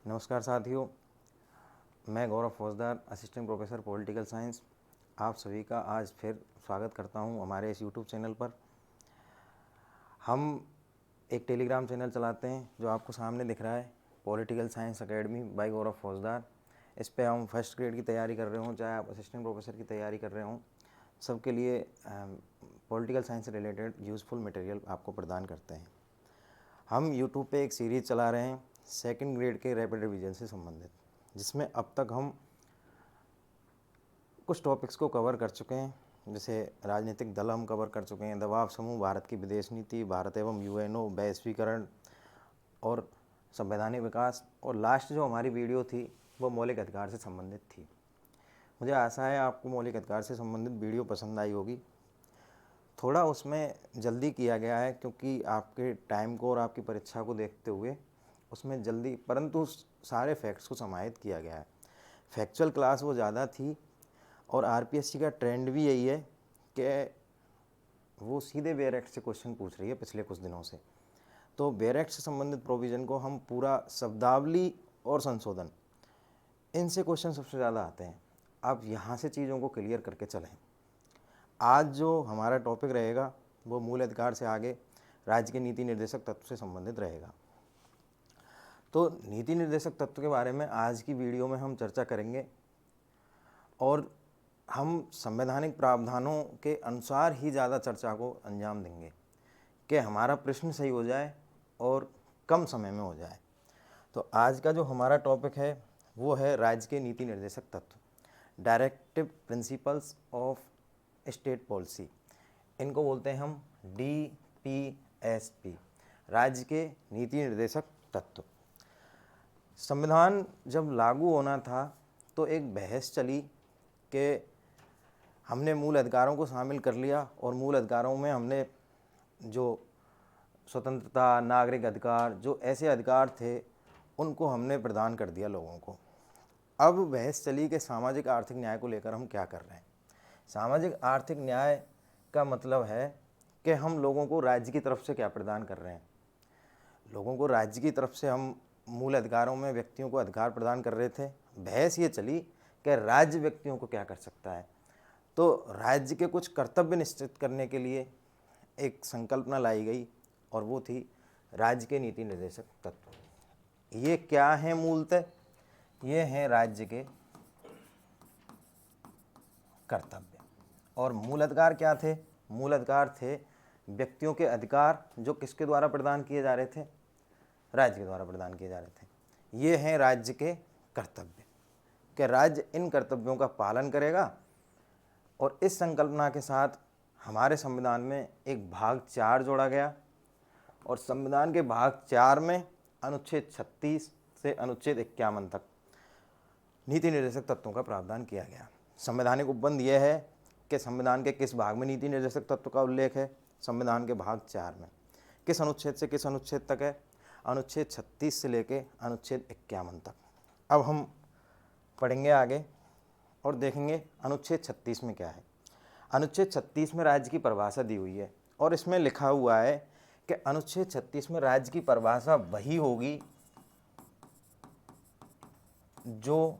नमस्कार साथियों, मैं गौरव फौजदार, असिस्टेंट प्रोफेसर पॉलिटिकल साइंस, आप सभी का आज फिर स्वागत करता हूं हमारे इस यूट्यूब चैनल पर। हम एक टेलीग्राम चैनल चलाते हैं जो आपको सामने दिख रहा है, पॉलिटिकल साइंस एकेडमी बाय गौरव फौजदार। इस पे हम फर्स्ट ग्रेड की तैयारी कर रहे हों, चाहे आप असिस्टेंट प्रोफेसर की तैयारी कर रहे हों, सबके लिए पॉलिटिकल साइंस से रिलेटेड यूज़फुल मटेरियल आपको प्रदान करते हैं। हम यूट्यूब पे एक सीरीज़ चला रहे हैं सेकंड ग्रेड के रैपिड रिवीजन से संबंधित, जिसमें अब तक हम कुछ टॉपिक्स को कवर कर चुके हैं। जैसे राजनीतिक दल हम कवर कर चुके हैं, दबाव समूह, भारत की विदेश नीति, भारत एवं यूएनओ, वैश्वीकरण और संवैधानिक विकास, और लास्ट जो हमारी वीडियो थी वो मौलिक अधिकार से संबंधित थी। मुझे आशा है आपको मौलिक अधिकार से संबंधित वीडियो पसंद आई होगी। थोड़ा उसमें जल्दी किया गया है क्योंकि आपके टाइम को और आपकी परीक्षा को देखते हुए उसमें जल्दी, परंतु सारे फैक्ट्स को समाहित किया गया है। फैक्चुअल क्लास वो ज़्यादा थी और आरपीएससी का ट्रेंड भी यही है कि वो सीधे बेयर एक्ट से क्वेश्चन पूछ रही है पिछले कुछ दिनों से। तो बेयर एक्ट से संबंधित प्रोविज़न को हम पूरा शब्दावली और संशोधन, इनसे क्वेश्चन सबसे ज़्यादा आते हैं। अब यहाँ से चीज़ों को क्लियर करके चलें। आज जो हमारा टॉपिक रहेगा वो मूल अधिकार से आगे राज्य के नीति निर्देशक तत्व से संबंधित रहेगा। तो नीति निर्देशक तत्व के बारे में आज की वीडियो में हम चर्चा करेंगे और हम संवैधानिक प्रावधानों के अनुसार ही ज़्यादा चर्चा को अंजाम देंगे कि हमारा प्रश्न सही हो जाए और कम समय में हो जाए। तो आज का जो हमारा टॉपिक है वो है राज्य के नीति निर्देशक तत्व, directive principles of state policy. इनको बोलते हैं हम DPSP, राज्य के नीति निर्देशक तत्व। संविधान जब लागू होना था तो एक बहस चली कि हमने मूल अधिकारों को शामिल कर लिया और मूल अधिकारों में हमने जो स्वतंत्रता, नागरिक अधिकार, जो ऐसे अधिकार थे उनको हमने प्रदान कर दिया लोगों को। अब बहस चली कि सामाजिक आर्थिक न्याय को लेकर हम क्या कर रहे हैं। सामाजिक आर्थिक न्याय का मतलब है कि हम लोगों को राज्य की तरफ से क्या प्रदान कर रहे हैं। लोगों को राज्य की तरफ से हम मूल अधिकारों में व्यक्तियों को अधिकार प्रदान कर रहे थे। बहस ये चली कि राज्य व्यक्तियों को क्या कर सकता है। तो राज्य के कुछ कर्तव्य निश्चित करने के लिए एक संकल्पना लाई गई और वो थी राज्य के नीति निर्देशक तत्व। ये क्या है मूलतः? ये हैं राज्य के कर्तव्य। और मूल अधिकार क्या थे? मूल अधिकार थे व्यक्तियों के अधिकार जो किसके द्वारा प्रदान किए जा रहे थे? राज्य के द्वारा प्रदान किए जा रहे थे। ये हैं राज्य के कर्तव्य कि राज्य इन कर्तव्यों का पालन करेगा। और इस संकल्पना के साथ हमारे संविधान में एक भाग 4 जोड़ा गया और संविधान के भाग 4 में अनुच्छेद 36 से अनुच्छेद 51 तक नीति निर्देशक तत्वों का प्रावधान किया गया। संवैधानिक उपबंध यह है कि संविधान के किस भाग में नीति निर्देशक तत्व का उल्लेख है। संविधान के भाग 4 में किस अनुच्छेद से किस अनुच्छेद तक है? अनुच्छेद 36 से लेके अनुच्छेद 51 तक। अब हम पढ़ेंगे आगे और देखेंगे अनुच्छेद 36 में क्या है। अनुच्छेद 36 में राज्य की परिभाषा दी हुई है और इसमें लिखा हुआ है कि अनुच्छेद 36 में राज्य की परिभाषा वही होगी जो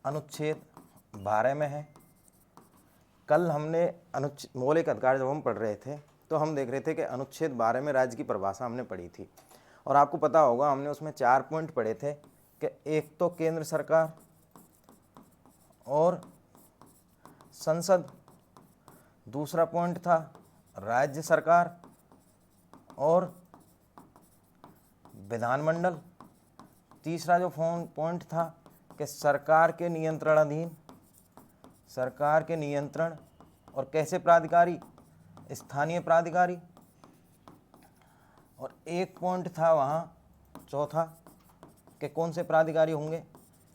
अनुच्छेद 12 में है। कल हमने मौलिक अधिकार जब हम पढ़ रहे थे तो हम देख रहे थे कि अनुच्छेद 12 में राज्य की परिभाषा हमने पढ़ी थी और आपको पता होगा हमने उसमें 4 पॉइंट पढ़े थे कि एक तो केंद्र सरकार और संसद, दूसरा पॉइंट था राज्य सरकार और विधानमंडल, तीसरा जो पॉइंट था कि सरकार के नियंत्रणाधीन, सरकार के नियंत्रण और कैसे प्राधिकारी, स्थानीय प्राधिकारी, और एक पॉइंट था वहाँ चौथा कि कौन से प्राधिकारी होंगे?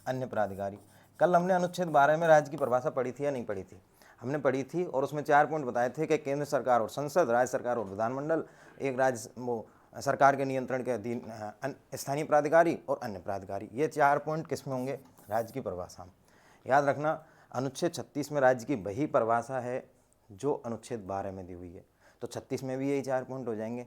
अन्य प्राधिकारी। कल हमने अनुच्छेद 12 में राज्य की परिभाषा पढ़ी थी या नहीं पढ़ी थी? हमने पढ़ी थी और उसमें 4 पॉइंट बताए थे कि केंद्र सरकार और संसद, राज्य सरकार और विधानमंडल, एक राज्य वो सरकार के नियंत्रण के अधीन स्थानीय प्राधिकारी और अन्य प्राधिकारी। ये 4 पॉइंट किस में होंगे? राज्य की परिभाषा में। याद रखना, अनुच्छेद 36 में राज्य की वही परिभाषा है जो अनुच्छेद 12 में दी हुई है। तो 36 में भी यही 4 पॉइंट हो जाएंगे।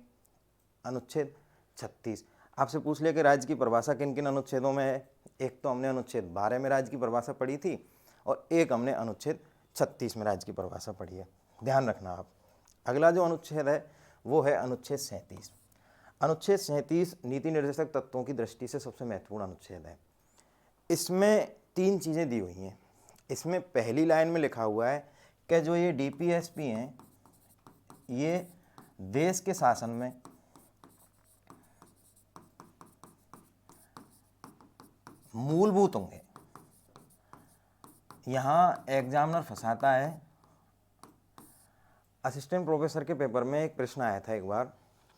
अनुच्छेद 36 आपसे पूछ लिया कि राज्य की परिभाषा किन किन अनुच्छेदों में है। एक तो हमने अनुच्छेद 12 में राज्य की परिभाषा पढ़ी थी और एक हमने अनुच्छेद 36 में राज्य की परिभाषा पढ़ी है, ध्यान रखना आप। अगला जो अनुच्छेद है वो है अनुच्छेद 37। अनुच्छेद 37 नीति निर्देशक तत्वों की दृष्टि से सबसे महत्वपूर्ण अनुच्छेद है। इसमें 3 चीज़ें दी हुई हैं। इसमें पहली लाइन में लिखा हुआ है कि जो ये डीपीएसपी हैं ये देश के शासन में मूलभूत होंगे। यहाँ एग्जामिनर फंसाता है। असिस्टेंट प्रोफेसर के पेपर में एक प्रश्न आया था एक बार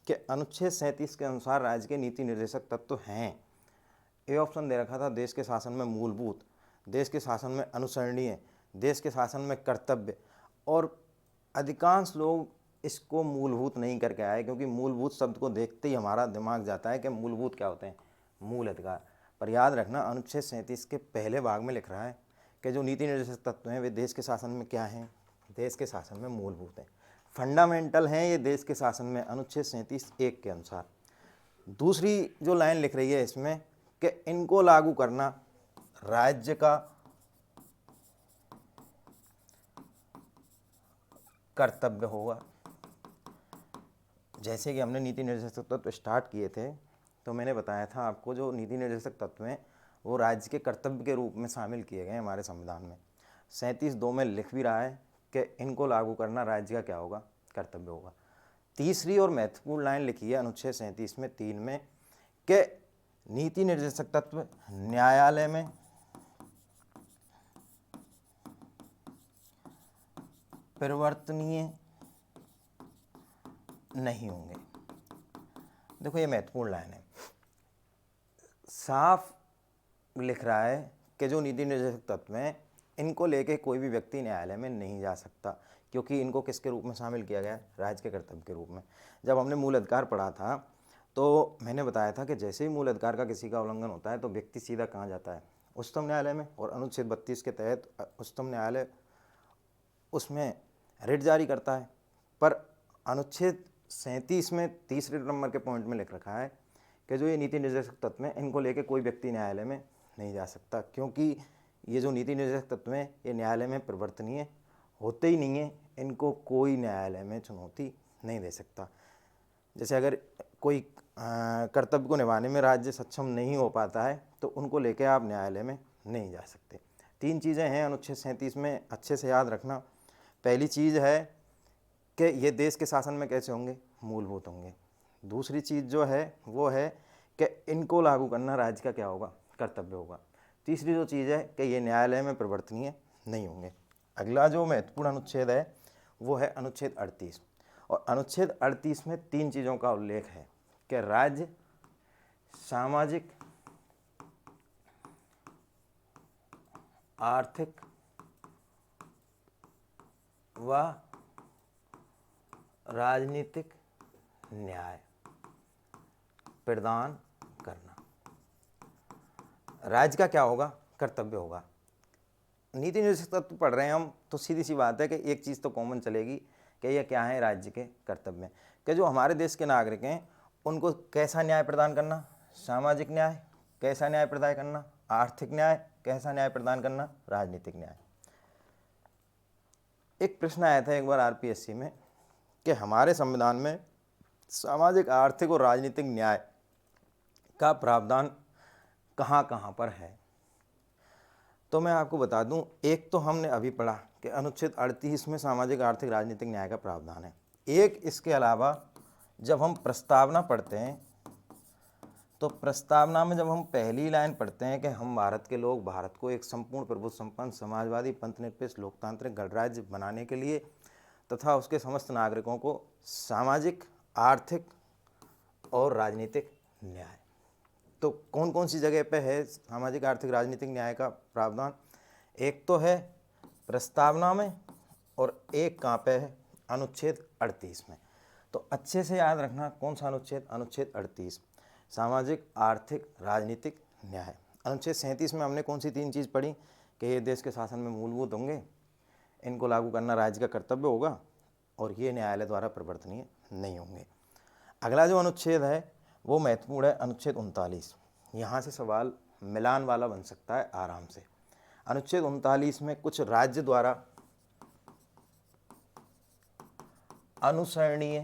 कि अनुच्छेद 37 के अनुसार राज्य के नीति निर्देशक तत्व हैं। ए ऑप्शन दे रखा था देश के शासन में मूलभूत, देश के शासन में अनुसरणीय, देश के शासन में कर्तव्य, और अधिकांश लोग इसको मूलभूत नहीं करके आए क्योंकि मूलभूत शब्द को देखते ही हमारा दिमाग जाता है कि मूलभूत क्या होते हैं, मूल अधिकार। पर याद रखना अनुच्छेद 37 के पहले भाग में लिख रहा है कि जो नीति निर्देशक तत्व हैं वे देश के शासन में क्या हैं, देश के शासन में मूलभूत हैं, फंडामेंटल हैं ये देश के शासन में, अनुच्छेद 37(1) के अनुसार। दूसरी जो लाइन लिख रही है इसमें कि इनको लागू करना राज्य का कर्तव्य होगा। जैसे कि हमने नीति निर्देशक तत्व स्टार्ट किए थे तो मैंने बताया था आपको जो नीति निर्देशक तत्व हैं वो राज्य के कर्तव्य के रूप में शामिल किए गए हमारे संविधान में। 37(2) में लिख भी रहा है कि इनको लागू करना राज्य का क्या होगा, कर्तव्य होगा। तीसरी और महत्वपूर्ण लाइन लिखी है अनुच्छेद 37 में 3 में कि नीति निर्देशक तत्व न्यायालय में परिवर्तनीय नहीं होंगे। देखो ये महत्वपूर्ण लाइन है, साफ लिख रहा है कि जो नीति निर्देशक तत्व हैं इनको लेके कोई भी व्यक्ति न्यायालय में नहीं जा सकता क्योंकि इनको किसके रूप में शामिल किया गया, राज्य के कर्तव्य के रूप में। जब हमने मूल अधिकार पढ़ा था तो मैंने बताया था कि जैसे ही मूल अधिकार का किसी का उल्लंघन होता है तो व्यक्ति सीधा कहाँ जाता है, उच्चतम न्यायालय में, और अनुच्छेद 32 के तहत उच्चतम न्यायालय उसमें रिट जारी करता है। पर अनुच्छेद 37 में तीसरे नंबर के पॉइंट में लिख रखा है कि जो ये नीति निर्देशक तत्व हैं इनको लेके कोई व्यक्ति न्यायालय में नहीं जा सकता क्योंकि ये जो नीति निर्देशक तत्व हैं ये न्यायालय में परिवर्तनीय होते ही नहीं है, इनको कोई न्यायालय में चुनौती नहीं दे सकता। जैसे अगर कोई कर्तव्य को निभाने में राज्य सक्षम नहीं हो पाता है तो उनको लेके आप न्यायालय में नहीं जा सकते। 3 चीज़ें हैं अनुच्छेद 37 में, अच्छे से याद रखना। पहली चीज़ है कि ये देश के शासन में कैसे होंगे, मूलभूत होंगे। दूसरी चीज़ जो है वो है कि इनको लागू करना राज्य का क्या होगा, कर्तव्य होगा। तीसरी जो चीज़ है कि ये न्यायालय में परिवर्तनीय नहीं होंगे। अगला जो महत्वपूर्ण अनुच्छेद है वो है अनुच्छेद 38, और अनुच्छेद 38 में 3 चीज़ों का उल्लेख है कि राज्य सामाजिक, आर्थिक व राजनीतिक न्याय प्रदान करना राज्य का क्या होगा, कर्तव्य होगा। नीति निर्देशक तत्व पढ़ रहे हैं हम तो सीधी सी बात है कि एक चीज़ तो कॉमन चलेगी कि ये क्या है, राज्य के कर्तव्य कि जो हमारे देश के नागरिक हैं उनको कैसा न्याय प्रदान करना, सामाजिक न्याय कैसा न्याय प्रदान करना, आर्थिक न्याय कैसा न्याय प्रदान करना, राजनीतिक न्याय। एक प्रश्न आया था एक बार आरपीएससी में कि हमारे संविधान में सामाजिक, आर्थिक और राजनीतिक न्याय का प्रावधान कहाँ कहाँ पर है। तो मैं आपको बता दूं, एक तो हमने अभी पढ़ा कि अनुच्छेद 38 में सामाजिक, आर्थिक, राजनीतिक न्याय का प्रावधान है। एक इसके अलावा जब हम प्रस्तावना पढ़ते हैं तो प्रस्तावना में जब हम पहली लाइन पढ़ते हैं कि हम भारत के लोग भारत को एक संपूर्ण प्रभुत्व संपन्न समाजवादी पंथनिरपेक्ष लोकतांत्रिक गणराज्य बनाने के लिए तथा उसके समस्त नागरिकों को सामाजिक, आर्थिक और राजनीतिक न्याय, तो कौन कौन सी जगह पे है सामाजिक, आर्थिक, राजनीतिक न्याय का प्रावधान। एक तो है प्रस्तावना में और एक कहाँ पे है, अनुच्छेद 38 में। तो अच्छे से याद रखना कौन सा अनुच्छेद, अनुच्छेद 38 सामाजिक, आर्थिक, राजनीतिक न्याय। अनुच्छेद 37 में हमने कौन सी 3 चीज़ पढ़ी कि ये देश के शासन में मूलभूत होंगे, इनको लागू करना राज्य का कर्तव्य होगा और ये न्यायालय द्वारा परिवर्तनीय नहीं होंगे। अगला जो अनुच्छेद है वो महत्वपूर्ण है अनुच्छेद 39। यहाँ से सवाल मिलान वाला बन सकता है आराम से। अनुच्छेद 39 में कुछ राज्य द्वारा अनुसरणीय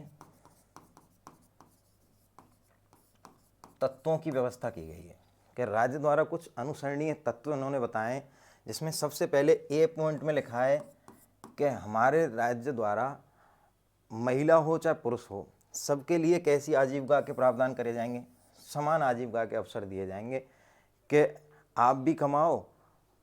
तत्वों की व्यवस्था की गई है कि राज्य द्वारा कुछ अनुसरणीय तत्व उन्होंने बताए, जिसमें सबसे पहले ए पॉइंट में लिखा है कि हमारे राज्य द्वारा महिला हो चाहे पुरुष हो, सबके लिए कैसी आजीविका के प्रावधान करे जाएंगे, समान आजीविका के अवसर दिए जाएंगे कि आप भी कमाओ,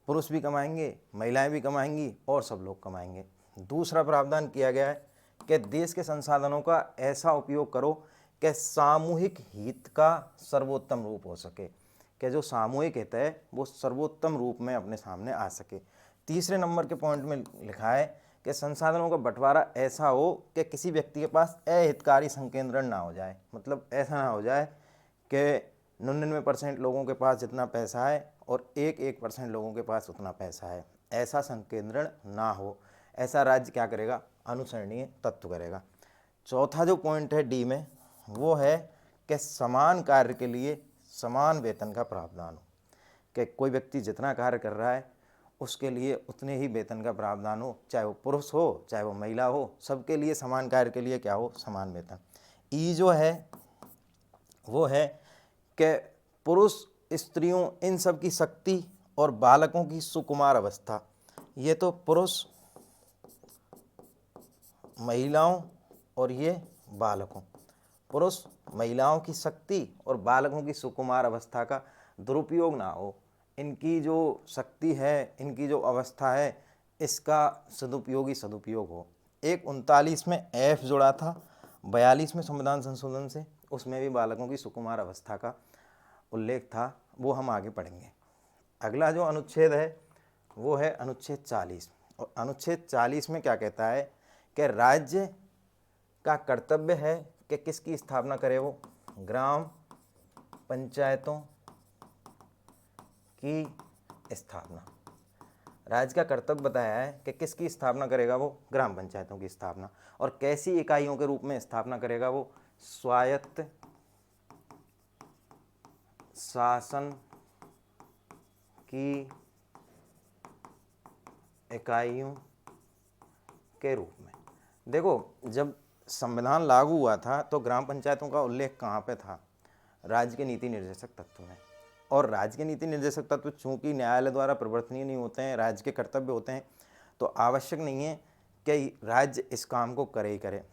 पुरुष भी कमाएंगे, महिलाएं भी कमाएंगी और सब लोग कमाएंगे। दूसरा प्रावधान किया गया है कि देश के संसाधनों का ऐसा उपयोग करो कि सामूहिक हित का सर्वोत्तम रूप हो सके, कि जो सामूहिक हित है वो सर्वोत्तम रूप में अपने सामने आ सके। तीसरे नंबर के पॉइंट में लिखा है कि संसाधनों का बंटवारा ऐसा हो कि किसी व्यक्ति के पास अहितकारी संकेंद्रण ना हो जाए, मतलब ऐसा ना हो जाए कि 99% लोगों के पास जितना पैसा है और 1% लोगों के पास उतना पैसा है, ऐसा संकेंद्रण ना हो। ऐसा राज्य क्या करेगा, अनुसरणीय तत्व करेगा। चौथा जो पॉइंट है डी में, वो है कि समान कार्य के लिए समान वेतन का प्रावधान हो, कि कोई व्यक्ति जितना कार्य कर रहा है उसके लिए उतने ही वेतन का प्रावधान हो, चाहे वो पुरुष हो चाहे वो महिला हो, सबके लिए समान कार्य के लिए क्या हो, समान वेतन। ई जो है वो है कि पुरुष, स्त्रियों, इन सब की शक्ति और बालकों की सुकुमार अवस्था, ये तो पुरुष, महिलाओं और ये बालकों, पुरुष महिलाओं की शक्ति और बालकों की सुकुमार अवस्था का दुरुपयोग ना हो, इनकी जो शक्ति है, इनकी जो अवस्था है, इसका सदुपयोग हो। एक 39 में एफ जोड़ा था, 42 में संविधान संशोधन से, उसमें भी बालकों की सुकुमार अवस्था का उल्लेख था, वो हम आगे पढ़ेंगे। अगला जो अनुच्छेद है वो है अनुच्छेद 40, और अनुच्छेद 40 में क्या कहता है कि राज्य का कर्तव्य है कि किसकी स्थापना करे, वो ग्राम पंचायतों की स्थापना। राज्य का कर्तव्य बताया है कि किसकी स्थापना करेगा, वो ग्राम पंचायतों की स्थापना। और कैसी इकाइयों के रूप में स्थापना करेगा, वो स्वायत्त शासन की इकाइयों के रूप में। देखो, जब संविधान लागू हुआ था तो ग्राम पंचायतों का उल्लेख कहाँ पे था, राज्य के नीति निर्देशक तत्व में। और राज्य के नीति निर्देशक तत्व चूंकि न्यायालय द्वारा परिवर्तनीय नहीं होते हैं, राज्य के कर्तव्य होते हैं, तो आवश्यक नहीं है कि राज्य इस काम को करे ही करे।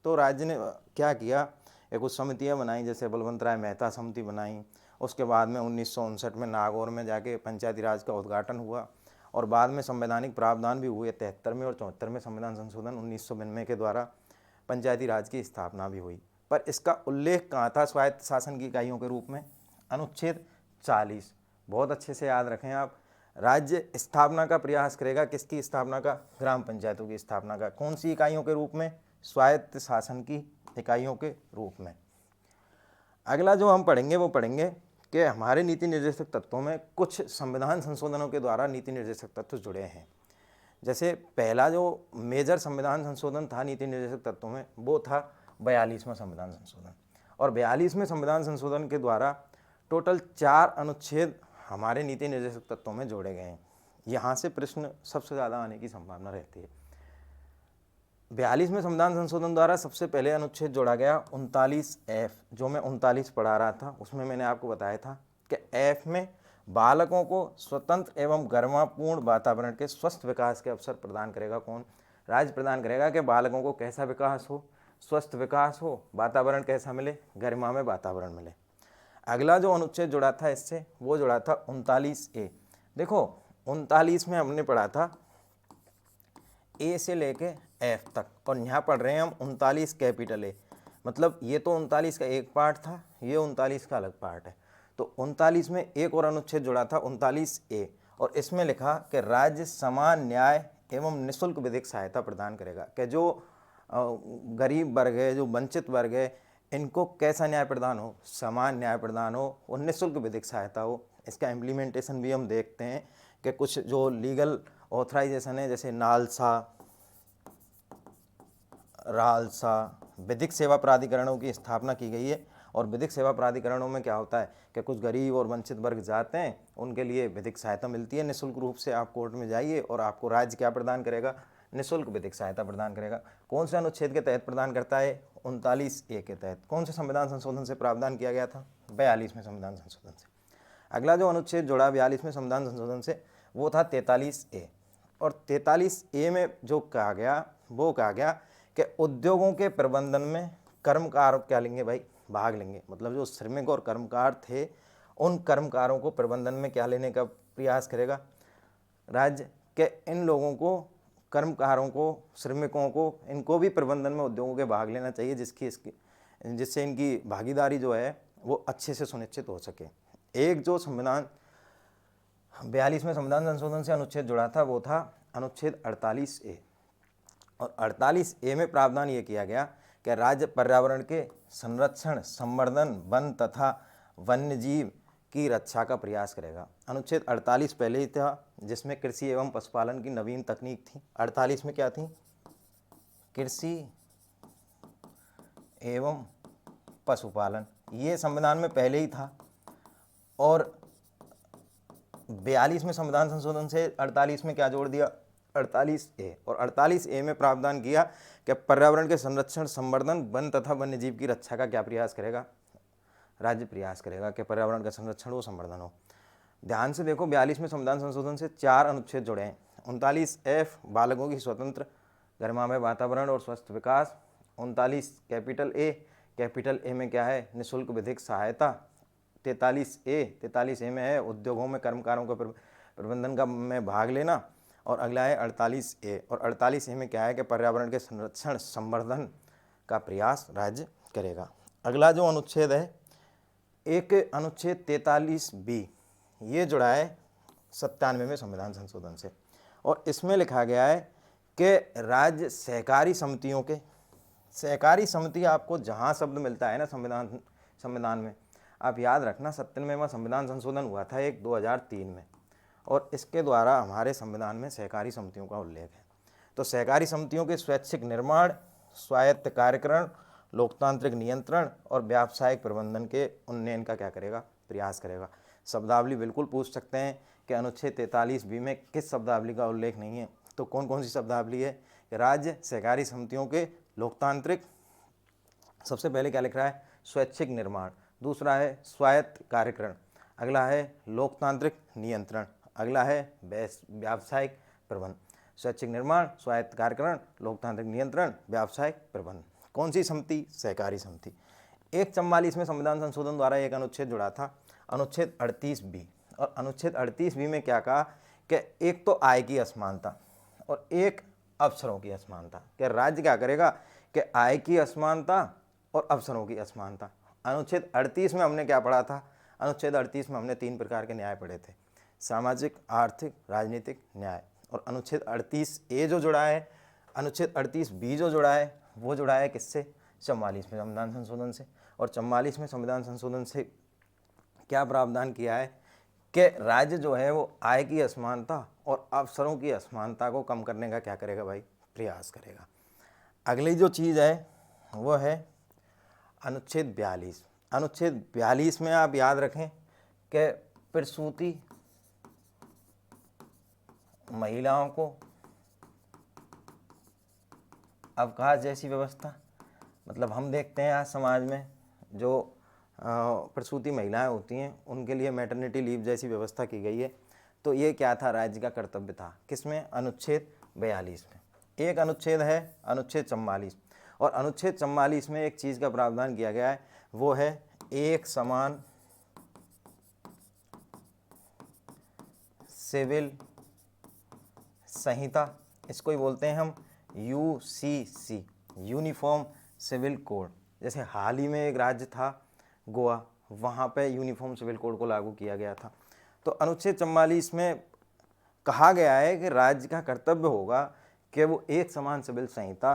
तो राज्य ने क्या किया, एक कुछ समितियाँ बनाई, जैसे बलवंत राय मेहता समिति बनाई। उसके बाद में 1959 में नागौर में जाके पंचायती राज का उद्घाटन हुआ, और बाद में संवैधानिक प्रावधान भी हुए 73 में और 74 में, संविधान संशोधन 1992 के द्वारा पंचायती राज की स्थापना भी हुई। पर इसका उल्लेख कहाँ था स्वायत्त शासन की इकाइयों के रूप में, अनुच्छेद 40। बहुत अच्छे से याद रखें आप। राज्य स्थापना का प्रयास करेगा, किसकी स्थापना का, ग्राम पंचायतों की स्थापना का। कौन सी इकाइयों के रूप में, स्वायत्त शासन की इकाइयों के रूप में। अगला जो हम पढ़ेंगे वो पढ़ेंगे कि हमारे नीति निर्देशक तत्वों में कुछ संविधान संशोधनों के द्वारा नीति निर्देशक तत्व जुड़े हैं। जैसे पहला जो मेजर संविधान संशोधन था नीति निर्देशक तत्वों में, वो था 42वां संविधान संशोधन। और 42वें संविधान संशोधन के द्वारा टोटल 4 अनुच्छेद हमारे नीति निर्देशक तत्वों में जोड़े गए हैं। यहाँ से प्रश्न सबसे ज़्यादा आने की संभावना रहती है। 42वें संविधान संशोधन द्वारा सबसे पहले अनुच्छेद जोड़ा गया 39F, जो मैं 39 पढ़ा रहा था, उसमें मैंने आपको बताया था कि F में बालकों को स्वतंत्र एवं गरिमापूर्ण वातावरण के स्वस्थ विकास के अवसर प्रदान करेगा। कौन, राज्य प्रदान करेगा कि बालकों को कैसा विकास हो, स्वस्थ विकास हो, वातावरण कैसा मिले, गरिमा में वातावरण मिले। अगला जो अनुच्छेद जुड़ा था इससे, वो जुड़ा था 39A। देखो 39 में हमने पढ़ा था ए से लेके एफ तक, और यहाँ पढ़ रहे हैं हम 39 कैपिटल ए, मतलब ये तो 39 का एक पार्ट था, ये 39 का अलग पार्ट है। तो 39 में एक और अनुच्छेद जुड़ा था 39A, और इसमें लिखा कि राज्य समान न्याय एवं निःशुल्क विधिक सहायता प्रदान करेगा, कि जो गरीब वर्ग है, जो वंचित वर्ग है, इनको कैसा न्याय प्रदान हो, समान न्याय प्रदान हो और निःशुल्क विधिक सहायता हो। इसका इम्प्लीमेंटेशन भी हम देखते हैं कि कुछ जो लीगल ऑथराइजेशन है, जैसे नालसा, रालसा, विधिक सेवा प्राधिकरणों की स्थापना की गई है, और विधिक सेवा प्राधिकरणों में क्या होता है कि कुछ गरीब और वंचित वर्ग जाते हैं, उनके लिए विधिक सहायता मिलती है निःशुल्क रूप से। आप कोर्ट में जाइए और आपको राज्य क्या प्रदान करेगा, निःशुल्क विधिक सहायता प्रदान करेगा। कौन से अनुच्छेद के तहत प्रदान करता है, 39A के तहत। कौन से संविधान संशोधन से प्रावधान किया गया था, 42वें संविधान संशोधन से। अगला जो अनुच्छेद जुड़ा 42वें संविधान संशोधन से वो था 43A। और 43A में जो कहा गया वो कहा गया कि उद्योगों के प्रबंधन में कर्मकार क्या लेंगे भाई, भाग लेंगे। मतलब जो श्रमिक और कर्मकार थे उन कर्मकारों को प्रबंधन में क्या लेने का प्रयास करेगा राज्य, के इन लोगों को, कर्मकारों को, श्रमिकों को, इनको भी प्रबंधन में उद्योगों के भाग लेना चाहिए, जिससे इनकी भागीदारी जो है वो अच्छे से सुनिश्चित हो सके। एक जो संविधान 42वें संविधान संशोधन से अनुच्छेद जुड़ा था वो था अनुच्छेद 48A। और 48A में प्रावधान ये किया गया कि राज्य पर्यावरण के संरक्षण, संवर्धन, वन तथा वन्यजीव की रक्षा का प्रयास करेगा। अनुच्छेद 48 पहले ही था, जिसमें कृषि एवं पशुपालन की नवीन तकनीक थी। 48 में क्या थी, कृषि एवं पशुपालन, ये संविधान में पहले ही था। और 42वें संविधान संशोधन से 48 में क्या जोड़ दिया, 48A। और 48A में प्रावधान किया कि पर्यावरण के संरक्षण, संवर्धन, वन तथा वन्यजीव की रक्षा का क्या प्रयास करेगा, राज्य प्रयास करेगा कि पर्यावरण का संरक्षण हो, संवर्धन हो। ध्यान से देखो, 42वें संविधान संशोधन से 4 अनुच्छेद जुड़े हैं। 39F बालकों की स्वतंत्र गर्मामय वातावरण और स्वस्थ विकास। 39 कैपिटल ए में क्या है, निःशुल्क विधिक सहायता। 43A में है उद्योगों में कर्मकारों का प्रबंधन का में भाग लेना। और अगला है 48A। और 48A में क्या है कि पर्यावरण के संरक्षण, संवर्धन का प्रयास राज्य करेगा। अगला जो अनुच्छेद है, एक अनुच्छेद 43B, ये जुड़ा है 97वें संविधान संशोधन से। और इसमें लिखा गया है कि राज्य सहकारी समितियों के, सहकारी समिति आपको जहाँ शब्द मिलता है ना संविधान में, आप याद रखना 97वां संविधान संशोधन हुआ था एक 2003 में, और इसके द्वारा हमारे संविधान में सहकारी समितियों का उल्लेख है। तो सहकारी समितियों के स्वैच्छिक निर्माण, स्वायत्त कार्यकरण, लोकतांत्रिक नियंत्रण और व्यावसायिक प्रबंधन के उन्नयन का क्या करेगा, प्रयास करेगा। शब्दावली बिल्कुल पूछ सकते हैं कि अनुच्छेद 43B में किस शब्दावली का उल्लेख नहीं है, तो कौन कौन सी शब्दावली है कि राज्य सहकारी समितियों के लोकतांत्रिक, सबसे पहले क्या लिख रहा है, स्वैच्छिक निर्माण, दूसरा है स्वायत्त कार्यकरण, अगला है लोकतांत्रिक नियंत्रण, अगला है व्यावसायिक प्रबंध। स्वैच्छिक निर्माण, स्वायत्त कार्यकरण, लोकतांत्रिक नियंत्रण, व्यावसायिक प्रबंध। कौन सी समिति, सहकारी समिति। एक 44वें संविधान संशोधन द्वारा एक अनुच्छेद जुड़ा था, अनुच्छेद 38B। और अनुच्छेद 38B में क्या कहा कि एक तो आय की असमानता और एक अवसरों की असमानता, कि राज्य क्या करेगा कि आय की असमानता और अवसरों की असमानता। अनुच्छेद 38 में हमने क्या पढ़ा था, अनुच्छेद 38 में हमने 3 प्रकार के न्याय पढ़े थे, सामाजिक, आर्थिक, राजनीतिक न्याय। और अनुच्छेद 38A जो जुड़ा है, अनुच्छेद 38B जो जुड़ा है, वो जुड़ा है किससे, 44वें संविधान संशोधन से। और 44वें संविधान संशोधन से क्या प्रावधान किया है कि राज्य जो है वो आय की असमानता और अवसरों की असमानता को कम करने का क्या करेगा भाई, प्रयास करेगा। अगली जो चीज़ है वो है अनुच्छेद 42। अनुच्छेद 42 में आप याद रखें कि प्रसूति महिलाओं को अवकाश जैसी व्यवस्था, मतलब हम देखते हैं आज समाज में जो प्रसूति महिलाएं होती हैं उनके लिए मैटरनिटी लीव जैसी व्यवस्था की गई है। तो ये क्या था, राज्य का कर्तव्य था, किसमें, अनुच्छेद 42 में। एक अनुच्छेद है अनुच्छेद 44। और अनुच्छेद 44 में एक चीज़ का प्रावधान किया गया है, वो है एक समान सिविल संहिता, इसको ही बोलते हैं हम UCC, यूनिफॉर्म सिविल कोड। जैसे हाल ही में एक राज्य था गोवा, वहाँ पे यूनिफॉर्म सिविल कोड को लागू किया गया था। तो अनुच्छेद 44 में कहा गया है कि राज्य का कर्तव्य होगा कि वो एक समान सिविल संहिता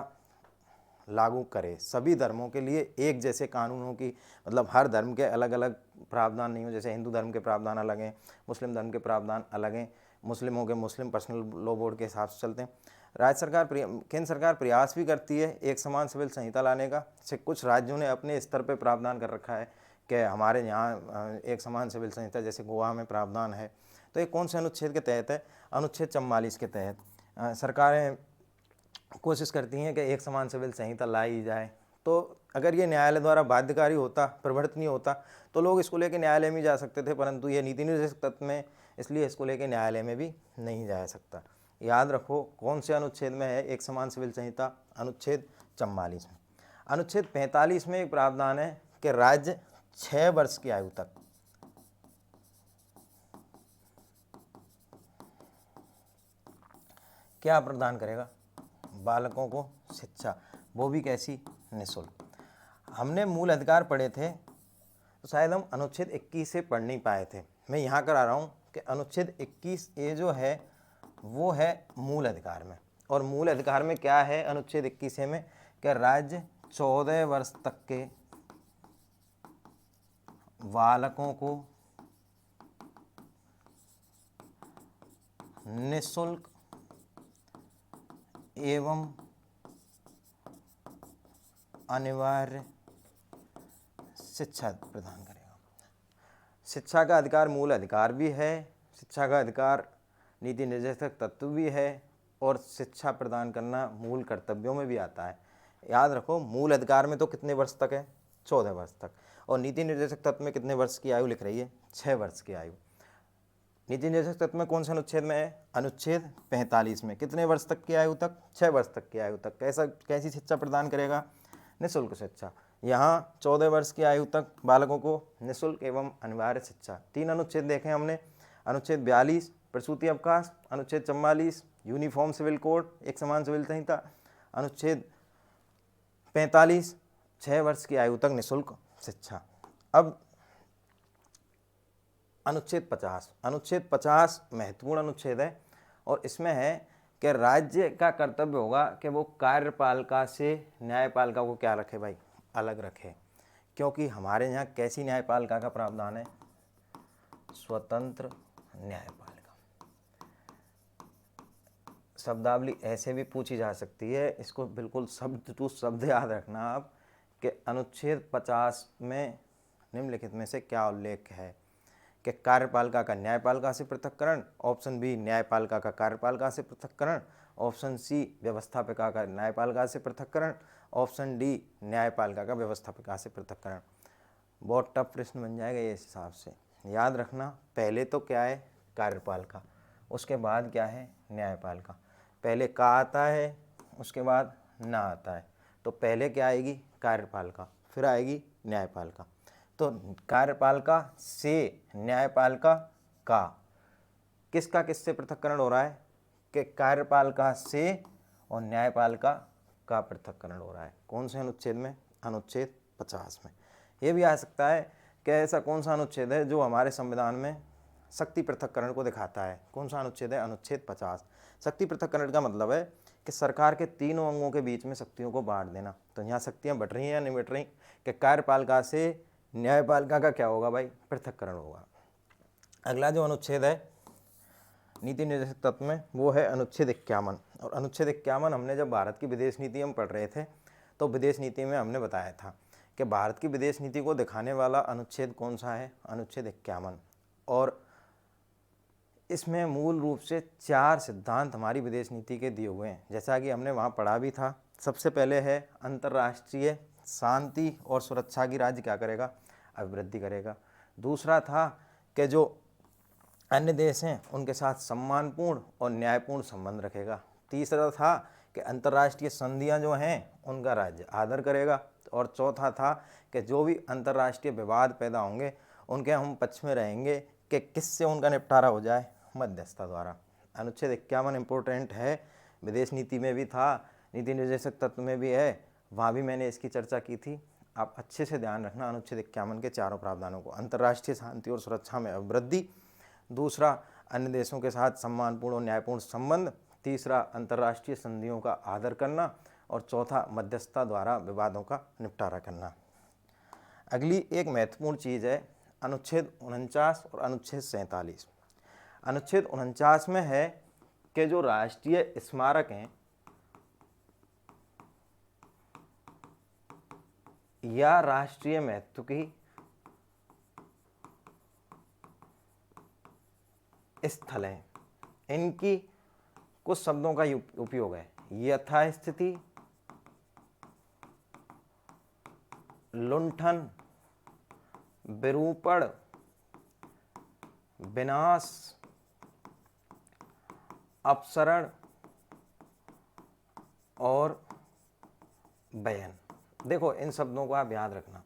लागू करे, सभी धर्मों के लिए एक जैसे कानूनों की, मतलब हर धर्म के अलग अलग प्रावधान नहीं हो, जैसे हिंदू धर्म के प्रावधान अलग हैं, मुस्लिम धर्म के प्रावधान अलग हैं, मुस्लिमों के मुस्लिम पर्सनल लॉ बोर्ड के हिसाब से चलते हैं। राज्य सरकार केंद्र सरकार प्रयास भी करती है एक समान सिविल संहिता लाने का। से कुछ राज्यों ने अपने स्तर पर प्रावधान कर रखा है कि हमारे यहाँ एक समान सिविल संहिता, जैसे गोवा में प्रावधान है। तो ये कौन से अनुच्छेद के तहत है? अनुच्छेद 44 के तहत सरकारें कोशिश करती हैं कि एक समान सिविल संहिता लाई जाए। तो अगर ये न्यायालय द्वारा बाध्यकारी होता, प्रवर्तनीय होता, तो लोग इसको लेकर न्यायालय में जा सकते थे, परंतु ये नीति निर्देशक तत्व में, इसलिए इसको लेकर न्यायालय में भी नहीं जा सकता। याद रखो कौन से अनुच्छेद में है एक समान सिविल संहिता? अनुच्छेद 44 में। अनुच्छेद 45 में एक प्रावधान है कि राज्य 6 वर्ष की आयु तक क्या प्रदान करेगा? बालकों को शिक्षा, वो भी कैसी? निःशुल्क। हमने मूल अधिकार पढ़े थे, तो शायद हम अनुच्छेद 21 से पढ़ नहीं पाए थे। मैं यहाँ करा रहा हूँ कि अनुच्छेद 21 ये जो है वो है मूल अधिकार में। और मूल अधिकार में क्या है अनुच्छेद 21 में? कि राज्य 14 वर्ष तक के बालकों को निःशुल्क एवं अनिवार्य शिक्षा प्रदान करेगा। शिक्षा का अधिकार मूल अधिकार भी है, शिक्षा का अधिकार नीति निर्देशक तत्व भी है, और शिक्षा प्रदान करना मूल कर्तव्यों में भी आता है। याद रखो मूल अधिकार में तो कितने वर्ष तक है? 14 वर्ष तक। और नीति निर्देशक तत्व में कितने वर्ष की आयु लिख रही है? 6 वर्ष की आयु। नीति निर्देशक तत्व में कौन से अनुच्छेद में है? अनुच्छेद 45 में। कितने वर्ष तक की आयु तक? 6 वर्ष तक की आयु तक। कैसी शिक्षा प्रदान करेगा? निःशुल्क शिक्षा। यहाँ 14 वर्ष की आयु तक बालकों को निःशुल्क एवं अनिवार्य शिक्षा। 3 अनुच्छेद देखे हमने। अनुच्छेद 42 प्रसूति अवकाश, अनुच्छेद 44 यूनिफॉर्म सिविल कोड एक समान सिविल संहिता, अनुच्छेद 45 6 वर्ष की आयु तक निःशुल्क शिक्षा। अब अनुच्छेद 50। अनुच्छेद 50 महत्वपूर्ण अनुच्छेद है, और इसमें है कि राज्य का कर्तव्य होगा कि वो कार्यपालिका से न्यायपालिका को क्या रखे भाई? अलग रखे। क्योंकि हमारे यहाँ कैसी न्यायपालिका का प्रावधान है? स्वतंत्र न्यायपालिका। शब्दावली ऐसे भी पूछी जा सकती है, इसको बिल्कुल शब्द टू शब्द याद रखना आप, कि अनुच्छेद 50 में निम्नलिखित में से क्या उल्लेख है? कि कार्यपालिका का न्यायपालिका से पृथक्करण, ऑप्शन बी न्यायपालिका का कार्यपालिका से पृथक्करण, ऑप्शन सी व्यवस्थापिका का न्यायपालिका से पृथक्करण, ऑप्शन डी न्यायपालिका का व्यवस्थापिका से पृथक्करण। बहुत टफ प्रश्न बन जाएगा ये इस हिसाब से। याद रखना पहले तो क्या है? कार्यपालिका, उसके बाद क्या है? न्यायपालिका। पहले का आता है, उसके बाद ना आता है, तो पहले क्या आएगी? कार्यपालिका, फिर आएगी न्यायपालिका। तो कार्यपालिका से न्यायपालिका का किसका किससे पृथक्करण हो रहा है? कि कार्यपालिका से और न्यायपालिका का पृथक्करण हो रहा है। कौन से अनुच्छेद में? अनुच्छेद 50 में। ये भी आ सकता है कि ऐसा कौन सा अनुच्छेद है जो हमारे संविधान में शक्ति पृथक्करण को दिखाता है? कौन सा अनुच्छेद है? अनुच्छेद 50। शक्ति पृथक्करण का मतलब है कि सरकार के तीनों अंगों के बीच में शक्तियों को बांट देना। तो यहाँ शक्तियाँ बट रही हैं या नहीं बट रही? कि कार्यपालिका से न्यायपालिका का क्या होगा भाई? पृथक्करण होगा। अगला जो अनुच्छेद है नीति निर्देशक तत्व में, वो है अनुच्छेद 51। और अनुच्छेद 51 हमने जब भारत की विदेश नीति हम पढ़ रहे थे, तो विदेश नीति में हमने बताया था कि भारत की विदेश नीति को दिखाने वाला अनुच्छेद कौन सा है? अनुच्छेद 51। और इसमें मूल रूप से 4 सिद्धांत हमारी विदेश नीति के दिए हुए हैं, जैसा कि हमने वहाँ पढ़ा भी था। सबसे पहले है अंतर्राष्ट्रीय शांति और सुरक्षा की राज्य क्या करेगा? अभिवृद्धि करेगा। दूसरा था कि जो अन्य देश हैं उनके साथ सम्मानपूर्ण और न्यायपूर्ण संबंध रखेगा। तीसरा था कि अंतर्राष्ट्रीय संधियां जो हैं उनका राज्य आदर करेगा। और चौथा था कि जो भी अंतर्राष्ट्रीय विवाद पैदा होंगे उनके हम पक्ष में रहेंगे कि किससे उनका निपटारा हो जाए? मध्यस्थता द्वारा। अनुच्छेद 51 इम्पोर्टेंट है, विदेश नीति में भी था, नीति निर्देशक तत्व में भी है, वहाँ भी मैंने इसकी चर्चा की थी। आप अच्छे से ध्यान रखना अनुच्छेद 51 के चारों प्रावधानों को। अंतर्राष्ट्रीय शांति और सुरक्षा में अभिवृद्धि, दूसरा अन्य देशों के साथ सम्मानपूर्ण और न्यायपूर्ण संबंध, तीसरा अंतर्राष्ट्रीय संधियों का आदर करना, और चौथा मध्यस्थता द्वारा विवादों का निपटारा करना। अगली एक महत्वपूर्ण चीज़ है अनुच्छेद 49 और अनुच्छेद 47। अनुच्छेद 49 में है कि जो राष्ट्रीय स्मारक हैं या राष्ट्रीय महत्व की स्थल हैं, इनकी कुछ शब्दों का उपयोग है। यथास्थिति, लुंठन, विरूपण, विनाश, अपसरण और बयान। देखो इन शब्दों को आप याद रखना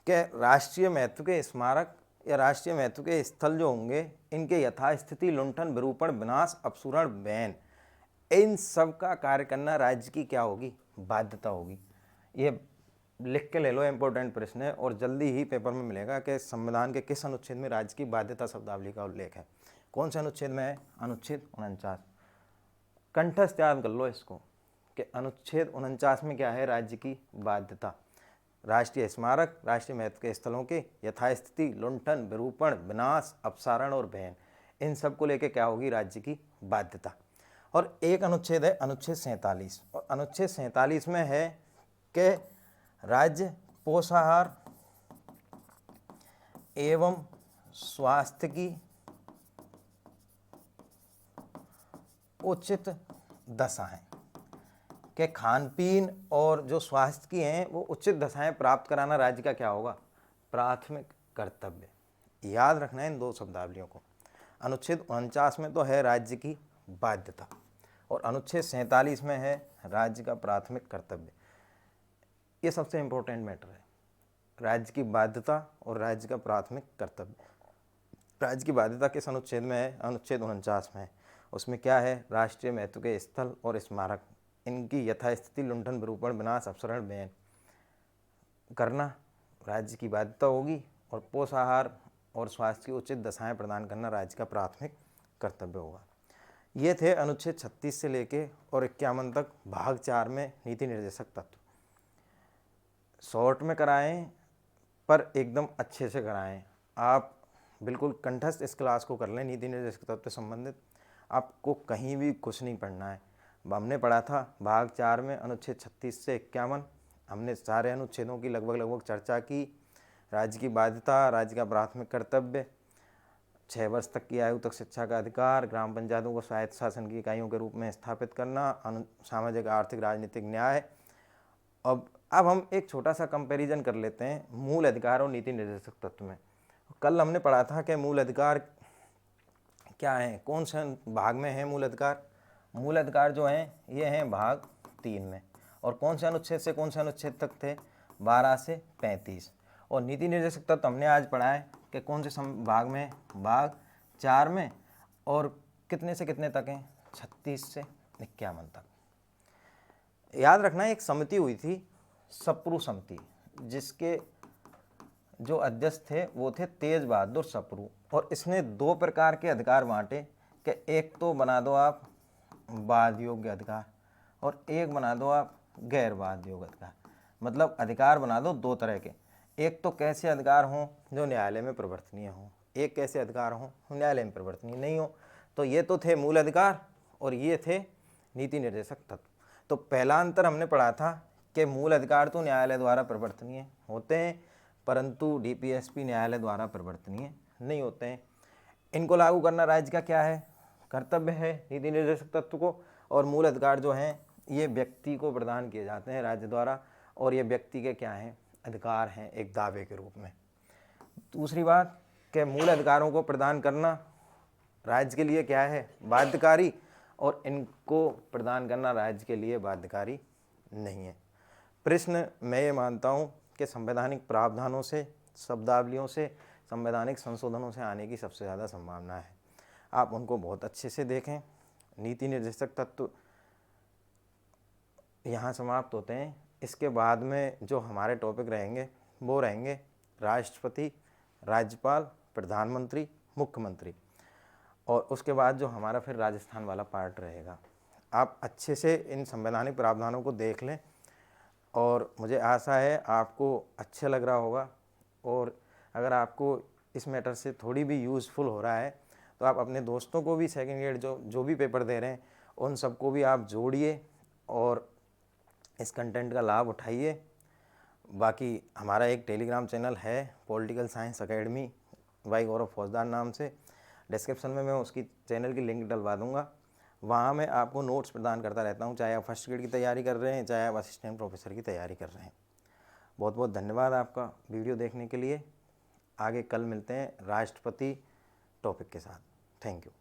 कि राष्ट्रीय महत्व के स्मारक या राष्ट्रीय महत्व के स्थल जो होंगे इनके यथास्थिति, लुंठन, विरूपण, विनाश, अपसरण, बैन, इन सब का कार्य करना राज्य की क्या होगी? बाध्यता होगी। ये लिख के ले लो, इंपॉर्टेंट प्रश्न है और जल्दी ही पेपर में मिलेगा कि संविधान के किस अनुच्छेद में राज्य की बाध्यता शब्दावली का उल्लेख है। कौन से अनुच्छेद में है? अनुच्छेद 49। कंठस्थ याद कर लो इसको कि अनुच्छेद 49 में क्या है? राज्य की बाध्यता। राष्ट्रीय स्मारक, राष्ट्रीय महत्व के स्थलों के यथास्थिति, लुंठन, विरूपण, विनाश, अपसारण और बैन, इन सब को लेकर क्या होगी? राज्य की बाध्यता। और एक अनुच्छेद है अनुच्छेद 47, और अनुच्छेद 47 में है कि राज्य पोषाहार एवं स्वास्थ्य की उचित दशाएं, के खान पीन और जो स्वास्थ्य की हैं वो उचित दशाएं प्राप्त कराना राज्य का क्या होगा? प्राथमिक कर्तव्य। याद रखना है इन दो शब्दावलियों को। अनुच्छेद 49 में तो है राज्य की बाध्यता और अनुच्छेद 47 में है राज्य का प्राथमिक कर्तव्य। ये सबसे इंपॉर्टेंट मैटर है, राज्य की बाध्यता और राज्य का प्राथमिक कर्तव्य। राज्य की बाध्यता किस अनुच्छेद में है? अनुच्छेद 49 में है। उसमें क्या है? राष्ट्रीय महत्व के स्थल और स्मारक, इनकी यथास्थिति, लुंठन, विरूपण, विनाश, अपसरण, बैन करना राज्य की बाध्यता होगी और पोषाहार और स्वास्थ्य की उचित दशाएं प्रदान करना राज्य का प्राथमिक कर्तव्य होगा। ये थे अनुच्छेद 36 से लेके और 51 तक भाग 4 में नीति निर्देशक तत्व। शॉर्ट में कराएं पर एकदम अच्छे से कराएं। आप बिल्कुल कंठस्थ इस क्लास को कर लें नीति निर्देशक तत्व से संबंधित, आपको कहीं भी कुछ नहीं पढ़ना है। हमने पढ़ा था भाग 4 में अनुच्छेद 36 से 51, हमने सारे अनुच्छेदों की लगभग चर्चा की। राज्य की बाध्यता, राज्य का प्राथमिक कर्तव्य, 6 वर्ष तक की आयु तक शिक्षा का अधिकार, ग्राम पंचायतों को स्वायत्त शासन की इकाइयों के रूप में स्थापित करना, सामाजिक, आर्थिक, राजनीतिक न्याय। अब हम एक छोटा सा कंपैरिजन कर लेते हैं मूल अधिकार और नीति निर्देशक तत्व में। कल हमने पढ़ा था कि मूल अधिकार क्या है, कौन से भाग में है मूल अधिकार? मूल अधिकार जो हैं ये हैं भाग 3 में। और कौन से अनुच्छेद से कौन से अनुच्छेद तक थे? 12 से 35। और नीति निर्देशक तत्व हमने आज पढ़ा है कि कौन से भाग में? भाग 4 में। और कितने से कितने तक हैं? 36 से 51 तक। याद रखना एक समिति हुई थी, सप्रू समिति, जिसके जो अध्यक्ष थे वो थे तेज बहादुर सप्रू, और इसने 2 प्रकार के अधिकार बांटे कि एक तो बना दो आप वाद योग्य अधिकार और एक बना दो आप गैर वाद योग्य अधिकार। मतलब अधिकार बना दो 2 तरह के, एक तो कैसे अधिकार हों जो न्यायालय में परिवर्तनीय हों, एक कैसे अधिकार हों न्यायालय में परिवर्तनीय नहीं हो। तो ये तो थे मूल अधिकार और ये थे नीति निर्देशक तत्व। तो पहला अंतर हमने पढ़ा था कि मूल अधिकार तो न्यायालय द्वारा परिवर्तनीय होते हैं परंतु डीपीएसपी न्यायालय द्वारा परिवर्तनीय नहीं होते हैं। इनको लागू करना राज्य का क्या है? कर्तव्य है नीति निर्देशक तत्व को। और मूल अधिकार जो हैं ये व्यक्ति को प्रदान किए जाते हैं राज्य द्वारा, और ये व्यक्ति के क्या हैं? अधिकार हैं एक दावे के रूप में। दूसरी बात कि मूल अधिकारों को प्रदान करना राज्य के लिए क्या है? बाध्यकारी, और इनको प्रदान करना राज्य के लिए बाध्यकारी नहीं है। प्रश्न मैं ये मानता हूँ कि संवैधानिक प्रावधानों से, शब्दावलियों से, संवैधानिक संशोधनों से आने की सबसे ज़्यादा संभावना है। आप उनको बहुत अच्छे से देखें। नीति निर्देशक तत्व यहाँ समाप्त होते हैं। इसके बाद में जो हमारे टॉपिक रहेंगे वो रहेंगे राष्ट्रपति, राज्यपाल, प्रधानमंत्री, मुख्यमंत्री, और उसके बाद जो हमारा फिर राजस्थान वाला पार्ट रहेगा। आप अच्छे से इन संवैधानिक प्रावधानों को देख लें और मुझे आशा है आपको अच्छा लग रहा होगा। और अगर आपको इस मैटर से थोड़ी भी यूज़फुल हो रहा है तो आप अपने दोस्तों को भी सेकंड ग्रेड जो भी पेपर दे रहे हैं उन सबको भी आप जोड़िए और इस कंटेंट का लाभ उठाइए। बाकी हमारा एक टेलीग्राम चैनल है पॉलिटिकल साइंस एकेडमी बाई गौरव फौजदार नाम से, डिस्क्रिप्शन में मैं उसकी चैनल की लिंक डलवा दूंगा। वहाँ मैं आपको नोट्स प्रदान करता रहता हूँ, चाहे आप फर्स्ट ग्रेड की तैयारी कर रहे हैं, चाहे आप असिस्टेंट प्रोफेसर की तैयारी कर रहे हैं। बहुत बहुत धन्यवाद आपका वीडियो देखने के लिए। आगे कल मिलते हैं राष्ट्रपति टॉपिक के साथ। Thank you.